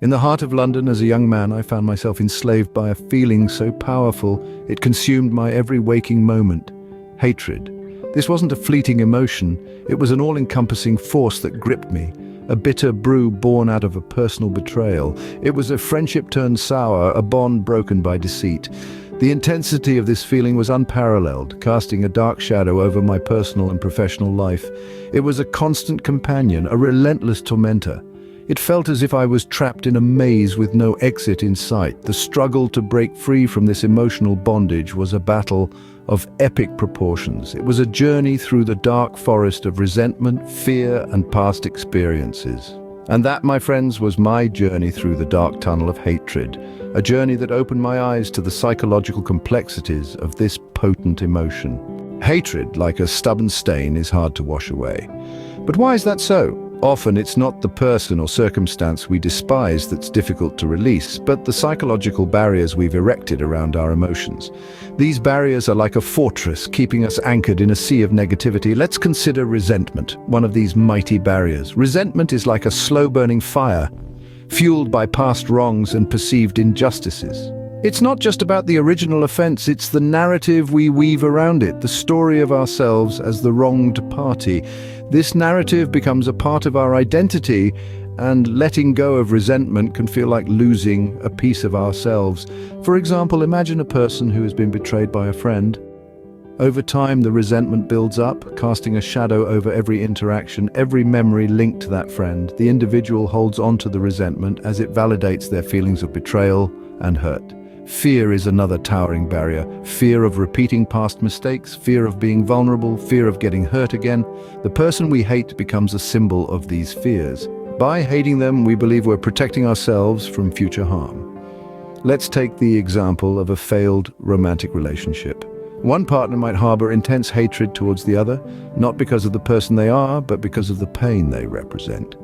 In the heart of London, as a young man, I found myself enslaved by a feeling so powerful it consumed my every waking moment. Hatred. This wasn't a fleeting emotion, it was an all-encompassing force that gripped me, a bitter brew born out of a personal betrayal. It was a friendship turned sour, a bond broken by deceit. The intensity of this feeling was unparalleled, casting a dark shadow over my personal and professional life. It was a constant companion, a relentless tormentor. It felt as if I was trapped in a maze with no exit in sight. The struggle to break free from this emotional bondage was a battle of epic proportions. It was a journey through the dark forest of resentment, fear, and past experiences. And that, my friends, was my journey through the dark tunnel of hatred, a journey that opened my eyes to the psychological complexities of this potent emotion. Hatred, like a stubborn stain, is hard to wash away. But why is that so? Often it's not the person or circumstance we despise that's difficult to release, but the psychological barriers we've erected around our emotions. These barriers are like a fortress, keeping us anchored in a sea of negativity. Let's consider resentment, one of these mighty barriers. Resentment is like a slow-burning fire, fueled by past wrongs and perceived injustices. It's not just about the original offense, it's the narrative we weave around it, the story of ourselves as the wronged party. This narrative becomes a part of our identity, and letting go of resentment can feel like losing a piece of ourselves. For example, imagine a person who has been betrayed by a friend. Over time, the resentment builds up, casting a shadow over every interaction, every memory linked to that friend. The individual holds on to the resentment as it validates their feelings of betrayal and hurt. Fear is another towering barrier. Fear of repeating past mistakes, fear of being vulnerable, fear of getting hurt again. The person we hate becomes a symbol of these fears. By hating them, we believe we're protecting ourselves from future harm. Let's take the example of a failed romantic relationship. One partner might harbor intense hatred towards the other, not because of the person they are, but because of the pain they represent.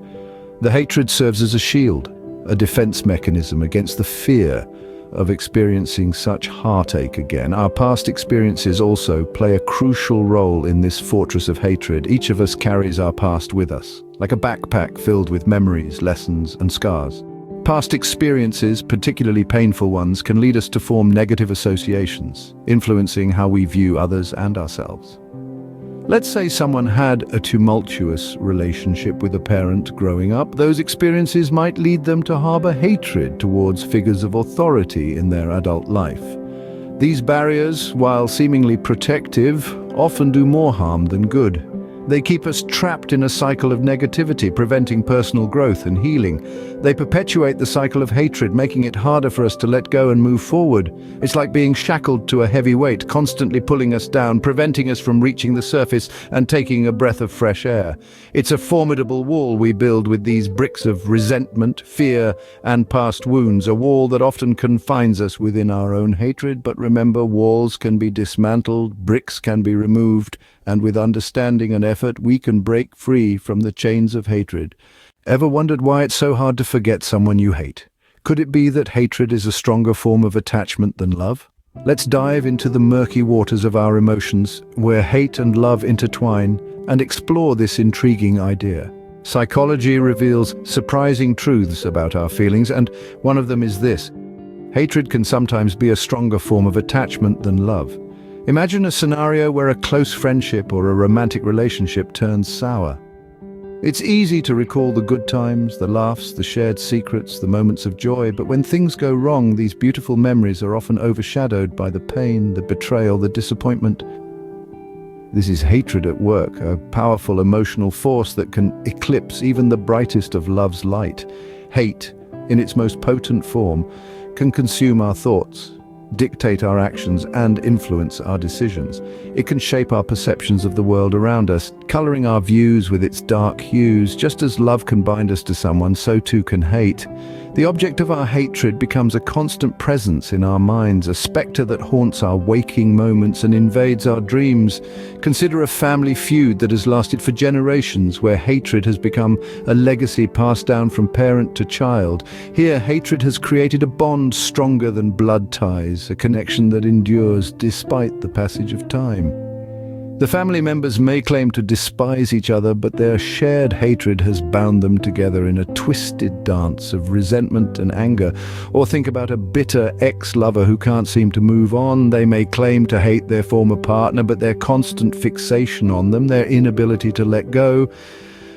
The hatred serves as a shield, a defense mechanism against the fear of experiencing such heartache again. Our past experiences also play a crucial role in this fortress of hatred. Each of us carries our past with us, like a backpack filled with memories, lessons, and scars. Past experiences, particularly painful ones, can lead us to form negative associations, influencing how we view others and ourselves. Let's say someone had a tumultuous relationship with a parent growing up. Those experiences might lead them to harbor hatred towards figures of authority in their adult life. These barriers, while seemingly protective, often do more harm than good. They keep us trapped in a cycle of negativity, preventing personal growth and healing. They perpetuate the cycle of hatred, making it harder for us to let go and move forward. It's like being shackled to a heavy weight, constantly pulling us down, preventing us from reaching the surface and taking a breath of fresh air. It's a formidable wall we build with these bricks of resentment, fear, and past wounds, a wall that often confines us within our own hatred. But remember, walls can be dismantled, bricks can be removed, and with understanding and effort, we can break free from the chains of hatred. Ever wondered why it's so hard to forget someone you hate? Could it be that hatred is a stronger form of attachment than love? Let's dive into the murky waters of our emotions, where hate and love intertwine, and explore this intriguing idea. Psychology reveals surprising truths about our feelings, and one of them is this: hatred can sometimes be a stronger form of attachment than love. Imagine a scenario where a close friendship or a romantic relationship turns sour. It's easy to recall the good times, the laughs, the shared secrets, the moments of joy, but when things go wrong, these beautiful memories are often overshadowed by the pain, the betrayal, the disappointment. This is hatred at work, a powerful emotional force that can eclipse even the brightest of love's light. Hate, in its most potent form, can consume our thoughts, dictate our actions, and influence our decisions. It can shape our perceptions of the world around us, coloring our views with its dark hues. Just as love can bind us to someone, so too can hate. The object of our hatred becomes a constant presence in our minds, a specter that haunts our waking moments and invades our dreams. Consider a family feud that has lasted for generations, where hatred has become a legacy passed down from parent to child. Here, hatred has created a bond stronger than blood ties, a connection that endures despite the passage of time. The family members may claim to despise each other, but their shared hatred has bound them together in a twisted dance of resentment and anger. Or think about a bitter ex-lover who can't seem to move on. They may claim to hate their former partner, but their constant fixation on them, their inability to let go,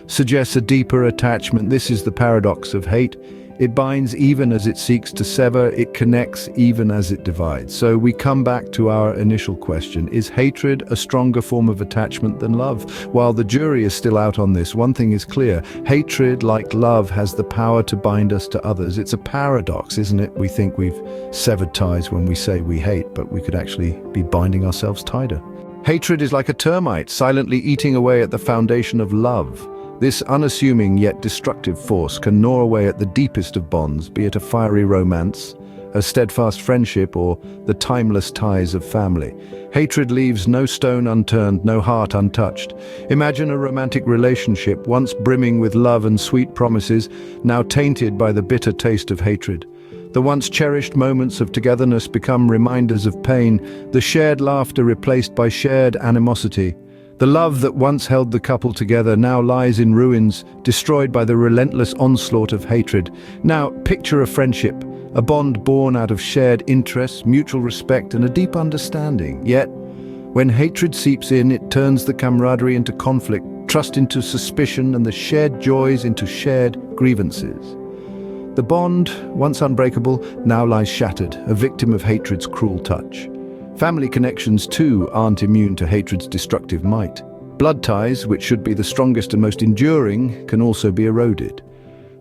suggests a deeper attachment. This is the paradox of hate. It binds even as it seeks to sever, it connects even as it divides. So we come back to our initial question: is hatred a stronger form of attachment than love? While the jury is still out on this, one thing is clear: hatred, like love, has the power to bind us to others. It's a paradox, isn't it? We think we've severed ties when we say we hate, but we could actually be binding ourselves tighter. Hatred is like a termite, silently eating away at the foundation of love. This unassuming yet destructive force can gnaw away at the deepest of bonds, be it a fiery romance, a steadfast friendship, or the timeless ties of family. Hatred leaves no stone unturned, no heart untouched. Imagine a romantic relationship, once brimming with love and sweet promises, now tainted by the bitter taste of hatred. The once cherished moments of togetherness become reminders of pain, the shared laughter replaced by shared animosity. The love that once held the couple together now lies in ruins, destroyed by the relentless onslaught of hatred. Now, picture a friendship, a bond born out of shared interests, mutual respect, and a deep understanding. Yet, when hatred seeps in, it turns the camaraderie into conflict, trust into suspicion, and the shared joys into shared grievances. The bond, once unbreakable, now lies shattered, a victim of hatred's cruel touch. Family connections, too, aren't immune to hatred's destructive might. Blood ties, which should be the strongest and most enduring, can also be eroded.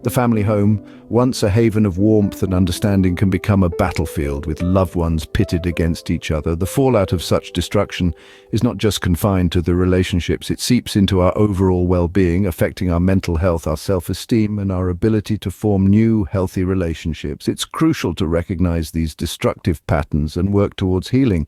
The family home, once a haven of warmth and understanding, can become a battlefield with loved ones pitted against each other. The fallout of such destruction is not just confined to the relationships, it seeps into our overall well-being, affecting our mental health, our self-esteem, and our ability to form new, healthy relationships. It's crucial to recognize these destructive patterns and work towards healing.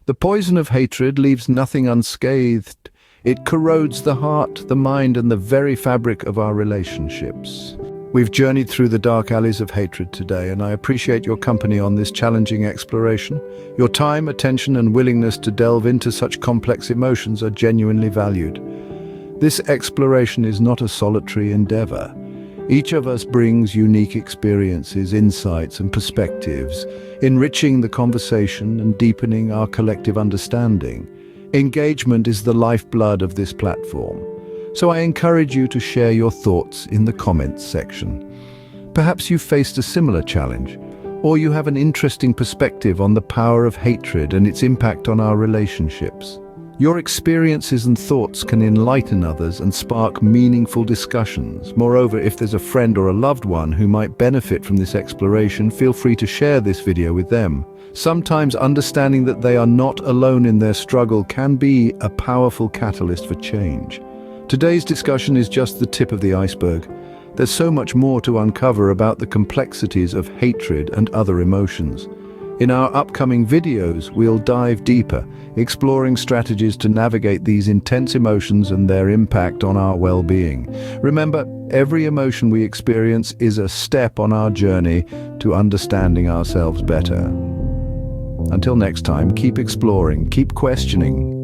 The poison of hatred leaves nothing unscathed. It corrodes the heart, the mind, and the very fabric of our relationships. We've journeyed through the dark alleys of hatred today, and I appreciate your company on this challenging exploration. Your time, attention, and willingness to delve into such complex emotions are genuinely valued. This exploration is not a solitary endeavor. Each of us brings unique experiences, insights, and perspectives, enriching the conversation and deepening our collective understanding. Engagement is the lifeblood of this platform. So I encourage you to share your thoughts in the comments section. Perhaps you've faced a similar challenge, or you have an interesting perspective on the power of hatred and its impact on our relationships. Your experiences and thoughts can enlighten others and spark meaningful discussions. Moreover, if there's a friend or a loved one who might benefit from this exploration, feel free to share this video with them. Sometimes understanding that they are not alone in their struggle can be a powerful catalyst for change. Today's discussion is just the tip of the iceberg. There's so much more to uncover about the complexities of hatred and other emotions. In our upcoming videos, we'll dive deeper, exploring strategies to navigate these intense emotions and their impact on our well-being. Remember, every emotion we experience is a step on our journey to understanding ourselves better. Until next time, keep exploring, keep questioning,